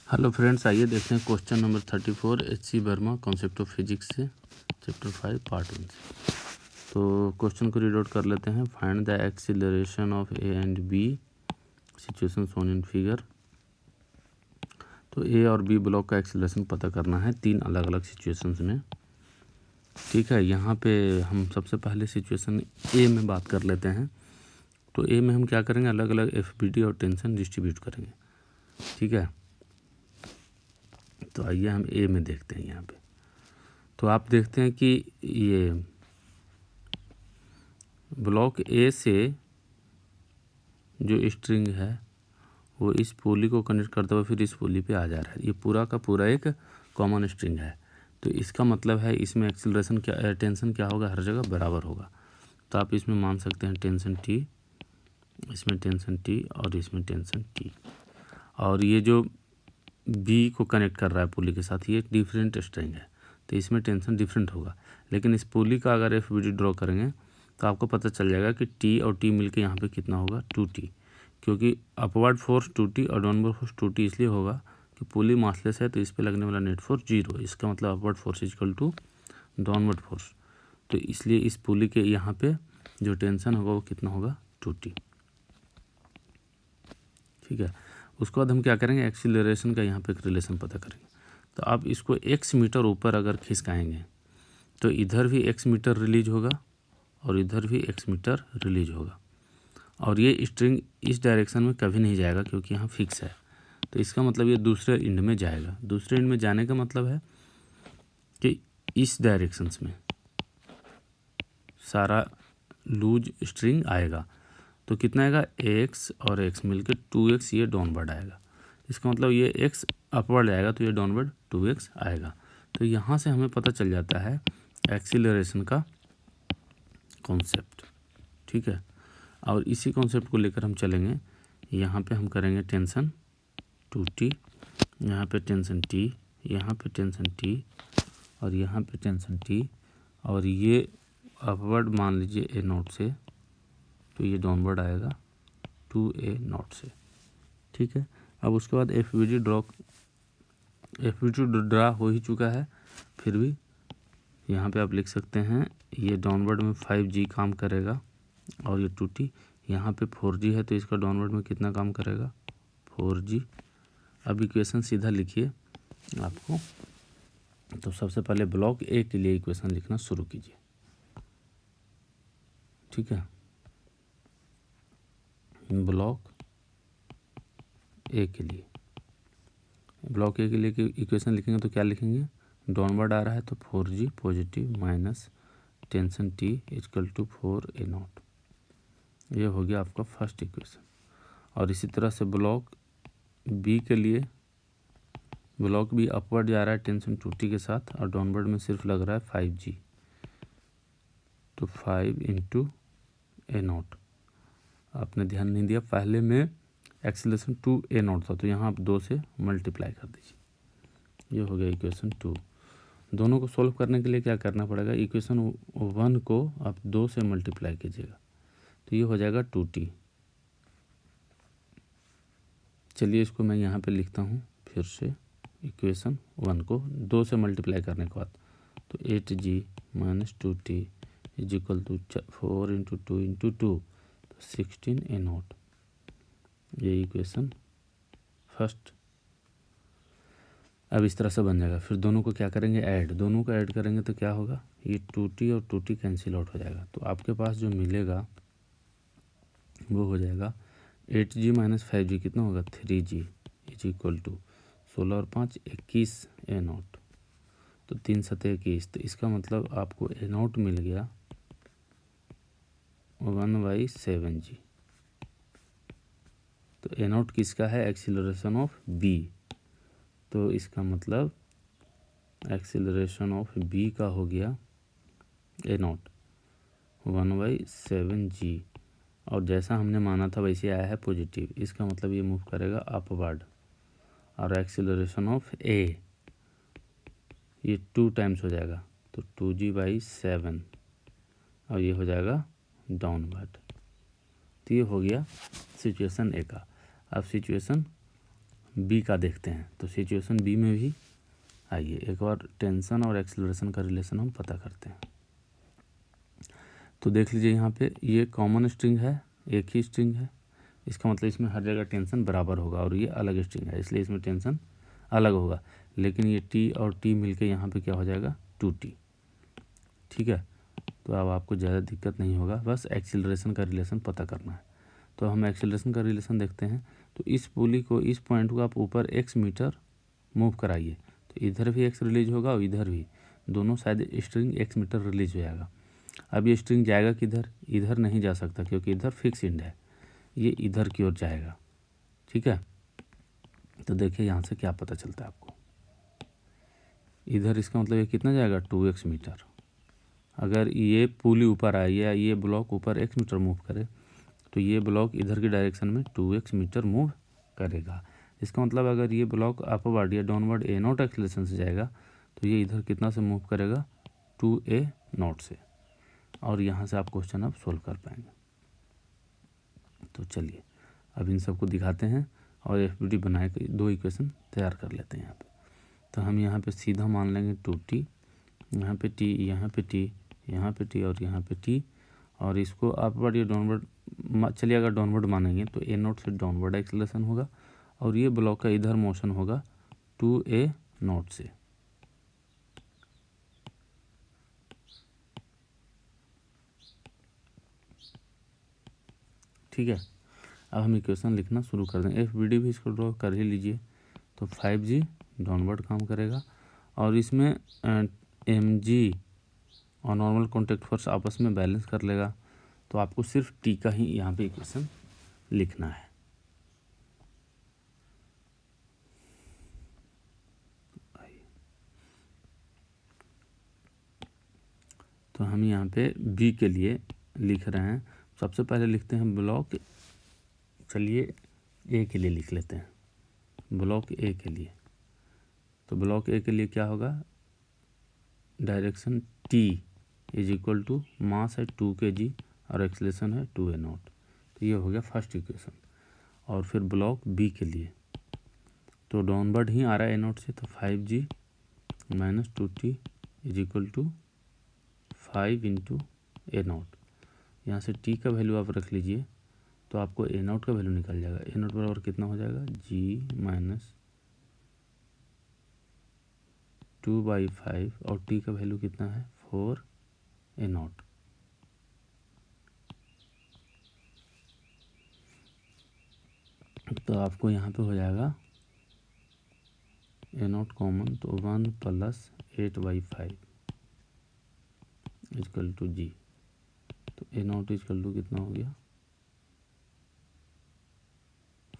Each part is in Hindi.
हेलो फ्रेंड्स, आइए देखते हैं question number 34 H C. Verma concept of physics से चैप्टर 5 पार्ट 1 से। तो क्वेश्चन को रीड आउट कर लेते हैं। Find the acceleration of A and B situation shown in figure. तो ए और बी ब्लॉक का एक्सीलरेशन पता करना है तीन अलग अलग सिचुएशंस में। ठीक है, यहाँ पे हम सबसे पहले सिचुएशन ए में बात कर लेते हैं। तो ए में हम क्या करेंगे, अलग अलग एफ.बी.डी. और टेंशन डिस्ट्रीब्यूट करेंगे। ठीक है, तो आइए हम ए में देखते हैं। यहाँ पे तो आप देखते हैं कि ये ब्लॉक ए से जो स्ट्रिंग है वो इस पुली को कनेक्ट करते हुए फिर इस पुली पे आ जा रहा है। ये पूरा का पूरा एक कॉमन स्ट्रिंग है। तो इसका मतलब है इसमें एक्सीलरेशन क्या, टेंशन क्या होगा, हर जगह बराबर होगा। तो आप इसमें मान सकते हैं टेंशन टी, इसमें टेंशन टी और इसमें टेंशन टी। और ये जो बी को कनेक्ट कर रहा है पुली के साथ, ये एक डिफरेंट स्ट्रिंग है, तो इसमें टेंशन डिफरेंट होगा। लेकिन इस पुली का अगर एफ.बी.डी. ड्रॉ करेंगे तो आपको पता चल जाएगा कि टी और टी मिलके यहाँ पे कितना होगा, 2t। क्योंकि अपवर्ड फोर्स 2t और डाउनवर्ड फोर्स 2t इसलिए होगा कि पुली मासलेस है, तो इस पे लगने वाला नेट फोर्स 0। इसका मतलब upward force equal to downward force. तो इसलिए इस पुली के यहाँ पे जो टेंशन होगा वो कितना होगा, 2t। ठीक है, उसके बाद हम क्या करेंगे, एक्सीलरेशन का यहाँ पे एक रिलेशन पता करेंगे। तो आप इसको x मीटर ऊपर अगर खिसकाएंगे तो इधर भी x मीटर रिलीज होगा और इधर भी x मीटर रिलीज होगा। और ये स्ट्रिंग इस डायरेक्शन में कभी नहीं जाएगा क्योंकि यहाँ फिक्स है। तो इसका मतलब ये दूसरे एंड में जाएगा। दूसरे एंड में जाने का मतलब है कि इस डायरेक्शंस में सारा लूज स्ट्रिंग आएगा। तो कितना आएगा, x और x मिलकर 2x, ये डाउनवर्ड आएगा। इसका मतलब ये x अपवर्ड आएगा तो ये डाउनवर्ड 2x आएगा। तो यहाँ से हमें पता चल जाता है एक्सीलरेशन का कॉन्सेप्ट। ठीक है, और इसी कॉन्सेप्ट को लेकर हम चलेंगे। यहाँ पे हम करेंगे टेंशन 2t, यहाँ पे टेंशन t, यहाँ पे टेंशन t और यहाँ पे टेंशन t। और ये अपवर्ड मान लीजिए ए नोट से, तो ये डाउनवर्ड आएगा 2a नोट से। ठीक है, अब उसके बाद एफ.बी.डी. ड्रा हो ही चुका है, फिर भी यहाँ पे आप लिख सकते हैं ये डाउनवर्ड में 5g काम करेगा और ये 2t। यहाँ पे 4g है तो इसका डाउनवर्ड में कितना काम करेगा, 4g। अब इक्वेशन सीधा लिखिए आपको। तो सबसे पहले ब्लॉक ए के लिए इक्वेशन लिखना शुरू कीजिए। ठीक है, ब्लॉक ए के लिए इक्वेशन लिखेंगे तो क्या लिखेंगे, डाउनवर्ड आ रहा है तो 4g positive minus tension t equal to 4a naught. ये हो गया आपका फर्स्ट इक्वेशन। और इसी तरह से ब्लॉक बी के लिए, ब्लॉक बी अपवर्ड जा रहा है टेंशन 2t के साथ और डाउनवर्ड में सिर्फ लग रहा है 5g, तो 5 इंटू ए नॉट। आपने ध्यान नहीं दिया, पहले में एक्सीलरेशन 2a नॉट था, तो यहाँ आप 2 से मल्टीप्लाई कर दीजिए। ये हो गया इक्वेशन 2। दोनों को सॉल्व करने के लिए क्या करना पड़ेगा, इक्वेशन 1 को आप 2 से मल्टीप्लाई कीजिएगा, तो ये हो जाएगा 2t। चलिए इसको मैं यहाँ पे लिखता हूँ फिर से। इक्वेशन 1 को 2 से मल्टीप्लाई करने के बाद तो 8g minus 2t is equal to 4 into 2 into 2, तो 16a नॉट। ये इक्वेशन फर्स्ट। अब इस तरह से बन जाएगा। फिर दोनों को क्या करेंगे, ऐड। दोनों को ऐड करेंगे तो क्या होगा, ये 2t और 2t कैंसिल आउट हो जाएगा। तो आपके पास जो मिलेगा वो हो जाएगा 8g माइनस 5g कितना होगा, 3g इज इक्वल टू 16 और 5 21a नॉट। तो 3 सतह 21। तो इसका मतलब आपको ए नॉट मिल गया 1/7g। तो ए नॉट किसका है, एक्सीलरेशन ऑफ बी। तो इसका मतलब एक्सीलरेशन ऑफ बी का हो गया ए नॉट 1/7g। और जैसा हमने माना था वैसे आया है पॉजिटिव, इसका मतलब ये मूव करेगा अपवर्ड। और एक्सीलरेशन ऑफ ए ये 2 टाइम्स हो जाएगा, तो 2g/7 और ये हो जाएगा डाउनवर्ड। तो ये हो गया सिचुएशन ए का। अब सिचुएशन बी का देखते हैं। तो सिचुएशन बी में भी आइए एक बार टेंशन और एक्सीलरेशन का रिलेशन हम पता करते हैं। तो देख लीजिए यहाँ पे ये कॉमन स्ट्रिंग है, एक ही स्ट्रिंग है, इसका मतलब इसमें हर जगह टेंशन बराबर होगा, और ये अलग स्ट्रिंग है इसलिए इसमें टेंशन अलग होगा। लेकिन ये टी और टी मिलके यहाँ पे क्या हो जाएगा 2t। ठीक है, तो अब आपको ज़्यादा दिक्कत नहीं होगा, बस एक्सीलरेशन का रिलेशन पता करना है। तो हम एक्सीलरेशन का रिलेशन देखते हैं। तो इस पुली को, इस पॉइंट को आप ऊपर x मीटर मूव कराइए, तो इधर भी x रिलीज होगा और इधर भी, दोनों side string x metre release हो जाएगा। अब ये स्ट्रिंग जाएगा किधर, इधर नहीं जा सकता क्योंकि इधर फिक्स एंड है, ये इधर की ओर जाएगा। ठीक है, तो देखिए यहाँ से क्या पता चलता है आपको, इधर इसका मतलब ये कितना जाएगा 2x मीटर। अगर ये पुली ऊपर आए या ये ब्लॉक ऊपर x मीटर मूव करे तो ये ब्लॉक इधर की डायरेक्शन में 2x मीटर मूव करेगा। इसका मतलब अगर ये ब्लॉक अपवर्ड या डाउनवर्ड a0 एक्सीलरेशन से जाएगा तो ये इधर कितना से मूव करेगा 2a0 से, और यहाँ से आप क्वेश्चन अब सोल्व कर पाएंगे। तो चलिए अब इन सबको दिखाते हैं और एफबीडी बनाए के दो इक्वेशन तैयार कर लेते हैं यहाँ पे। तो हम यहाँ पे सीधा मान लेंगे 2t, यहाँ पे t, यहाँ पे t, यहाँ पे t और यहाँ पे t, और इसको अपवर्ड या डाउनवर्ड, चलिए अगर डाउनवर्ड मानेंगे तो a0 से डाउनवर्ड एक्सीलरेशन होगा, और ये ब्लॉक का इधर मोशन होगा 2a0 से। ठीक है, अब हम इक्वेशन लिखना शुरू कर दें। एफबीडी भी इसको ड्रॉ कर ही लीजिए। तो 5g डाउनवर्ड काम करेगा, और इसमें mg और नॉर्मल कॉन्टैक्ट फोर्स आपस में बैलेंस कर लेगा। तो आपको सिर्फ टी का ही यहाँ पे इक्वेशन लिखना है। तो हम यहाँ पे बी के लिए लिख रहे हैं। सबसे पहले लिखते हैं ब्लॉक, चलिए ए के लिए लिख लेते हैं। ब्लॉक ए के लिए, तो ब्लॉक ए के लिए क्या होगा, direction T is equal to mass है 2 kg और एक्सीलरेशन है 2a0। तो ये हो गया फर्स्ट इक्वेशन। और फिर ब्लॉक बी के लिए तो डाउनवर्ड ही आ रहा है a0 से, तो 5g minus 2t is equal to 5 into a0। यहाँ से t का वैल्यू आप रख लीजिए तो आपको a0 का वैल्यू निकल जाएगा। a0 बराबर कितना हो जाएगा, g माइनस 2/5, और t का वैल्यू कितना है 4a0। तो आपको यहाँ पे हो जाएगा a0 कॉमन, तो 1 + 8/5 इजकल टू g। तो a0 इजकल टू कितना हो गया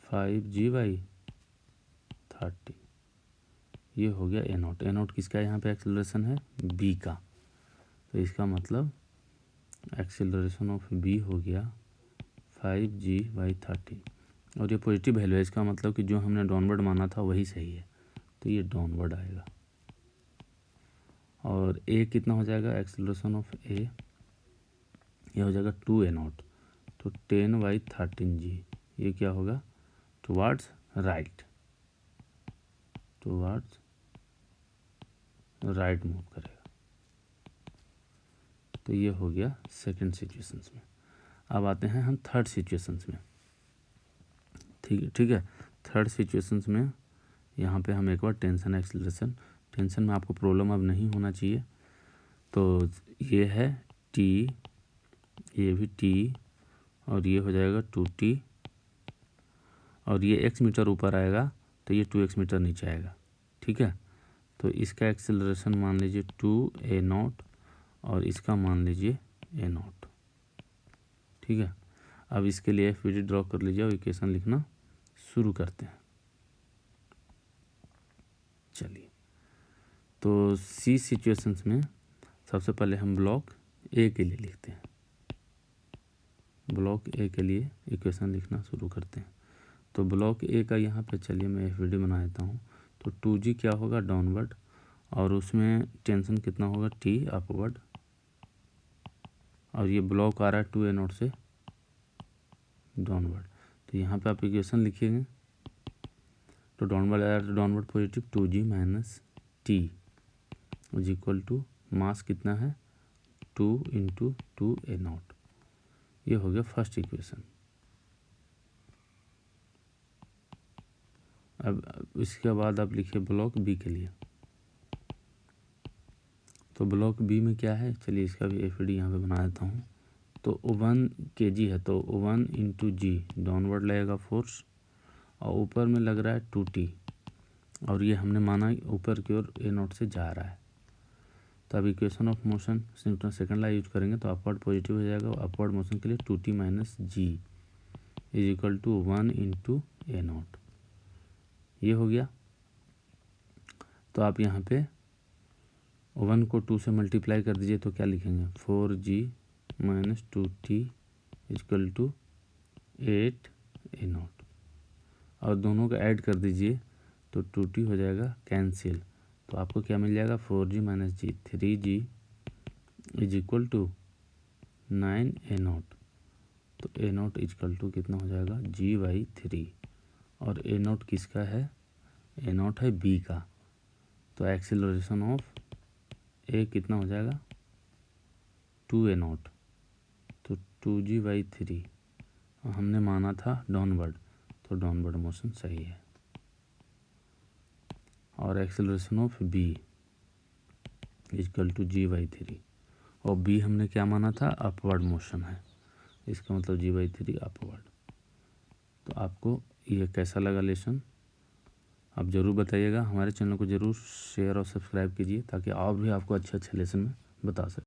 5g/30। ये हो गया a0। a0 किसका यहाँ पे एक्सीलरेशन है, b का। तो इसका मतलब एक्सीलरेशन ऑफ b हो गया 5g/30, और ये पॉजिटिव वैल्यू है, इसका मतलब कि जो हमने डाउनवर्ड माना था वही सही है, तो ये डाउनवर्ड आएगा। और a कितना हो जाएगा, एक्सीलरेशन ऑफ a ये हो जाएगा 2a0, तो 10/13g, ये क्या होगा towards right, towards right move करेगा। तो ये हो गया सेकंड सिचुएशंस में। अब आते हैं हम थर्ड सिचुएशंस में। ठीक है, थर्ड सिचुएशंस में यहाँ पे हम एक बार टेंशन एक्सीलरेशन, टेंशन में आपको प्रॉब्लम अब नहीं होना चाहिए। तो ये है t, ये भी t, और ये हो जाएगा 2t, और ये x मीटर ऊपर आएगा तो ये 2x मीटर नीचे आएगा। ठीक है, तो इसका एक्सीलरेशन मान लीजिए 2a0 और इसका मान लीजिए a0। ठीक है, अब इसके लिए एफबीडी ड्रॉ कर लीजिए और इक्वेशन लिखना शुरू करते हैं। चलिए, तो सी सिचुएशंस में सबसे पहले हम ब्लॉक ए के लिए लिखते हैं। ब्लॉक ए के लिए इक्वेशन लिखना शुरू करते हैं। तो ब्लॉक ए का यहाँ पे चलिए मैं एफबीडी बना देता हूँ। तो 2g क्या होगा डाउनवर्ड, और उसमें टेंशन कितना होगा t अपवर्ड, और ये ब्लॉक आ रहा है 2a0 से डाउनवर्ड। तो यहाँ पे आप इक्वेशन लिखिएगा तो downward positive 2g minus T is equal to mass कितना है 2 इंटू 2a0। ये हो गया फर्स्ट इक्वेशन। अब इसके बाद आप लिखिए ब्लॉक बी के लिए। तो ब्लॉक बी में क्या है, चलिए इसका भी एफ डी यहाँ पे बना देता हूँ। तो 1 kg है तो 1 इंटू जी डाउनवर्ड लगेगा फोर्स, और ऊपर में लग रहा है 2t, और ये हमने माना ऊपर की ओर a0 से जा रहा है। तो अब equation of motion Newton second law use करेंगे तो अपवर्ड पॉजिटिव हो जाएगा। अपवर्ड मोशन के लिए 2t minus g is equal to 1 into a0। ये हो गया। तो आप यहाँ पे 1 को 2 से मल्टीप्लाई कर दीजिए तो क्या लिखेंगे 4g minus 2t is equal to 8a0, और दोनों का ऐड कर दीजिए तो 2t हो जाएगा कैंसिल। तो आपको क्या मिल जाएगा 4g minus g 3g is equal to 9a0। तो a0 इजकल टू कितना हो जाएगा g/3, और a0 किसका है, a0 है b का। तो एक्सीलरेशन ऑफ ए कितना हो जाएगा 2a0, तो 2g/3, हमने माना था डाउनवर्ड, तो डाउनवर्ड मोशन सही है। और acceleration of B is equal to g/3, और बी हमने क्या माना था अपवर्ड मोशन है, इसका मतलब g/3 अपवर्ड। तो आपको ये कैसा लगा लेसन आप ज़रूर बताइएगा। हमारे चैनल को ज़रूर शेयर और सब्सक्राइब कीजिए ताकि और भी आपको अच्छे अच्छे लेसन में बता सकें।